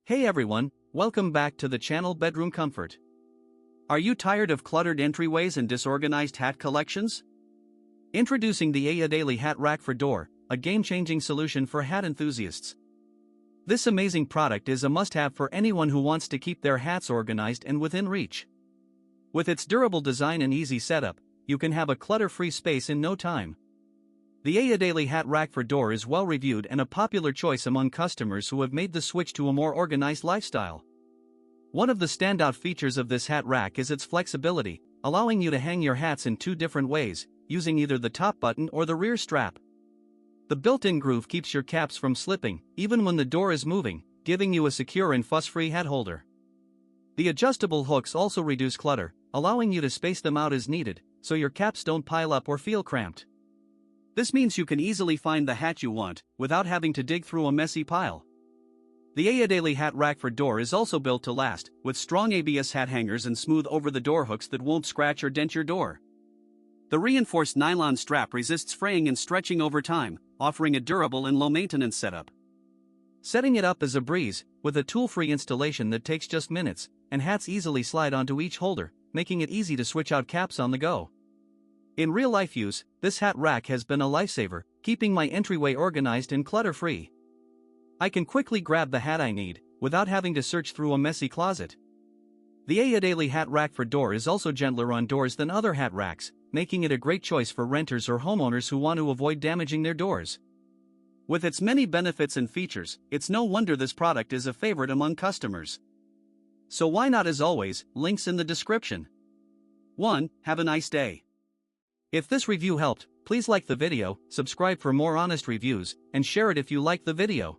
Hey everyone, welcome back to the channel Bedroom Comfort. Are you tired of cluttered entryways and disorganized hat collections? Introducing the Aoodaily Hat Rack for Door, a game-changing solution for hat enthusiasts. This amazing product is a must-have for anyone who wants to keep their hats organized and within reach. With its durable design and easy setup, you can have a clutter-free space in no time. The Aoodaily Hat Rack for Door is well-reviewed and a popular choice among customers who have made the switch to a more organized lifestyle. One of the standout features of this hat rack is its flexibility, allowing you to hang your hats in two different ways, using either the top button or the rear strap. The built-in groove keeps your caps from slipping, even when the door is moving, giving you a secure and fuss-free hat holder. The adjustable hooks also reduce clutter, allowing you to space them out as needed, so your caps don't pile up or feel cramped. This means you can easily find the hat you want, without having to dig through a messy pile. The Aoodaily Hat Rack for Door is also built to last, with strong ABS hat hangers and smooth over-the-door hooks that won't scratch or dent your door. The reinforced nylon strap resists fraying and stretching over time, offering a durable and low-maintenance setup. Setting it up is a breeze, with a tool-free installation that takes just minutes, and hats easily slide onto each holder, making it easy to switch out caps on the go. In real-life use, this hat rack has been a lifesaver, keeping my entryway organized and clutter-free. I can quickly grab the hat I need, without having to search through a messy closet. The Aoodaily Hat Rack for Door is also gentler on doors than other hat racks, making it a great choice for renters or homeowners who want to avoid damaging their doors. With its many benefits and features, it's no wonder this product is a favorite among customers. So why not? As always, links in the description. 1. Have a nice day. If this review helped, please like the video, subscribe for more honest reviews, and share it if you like the video.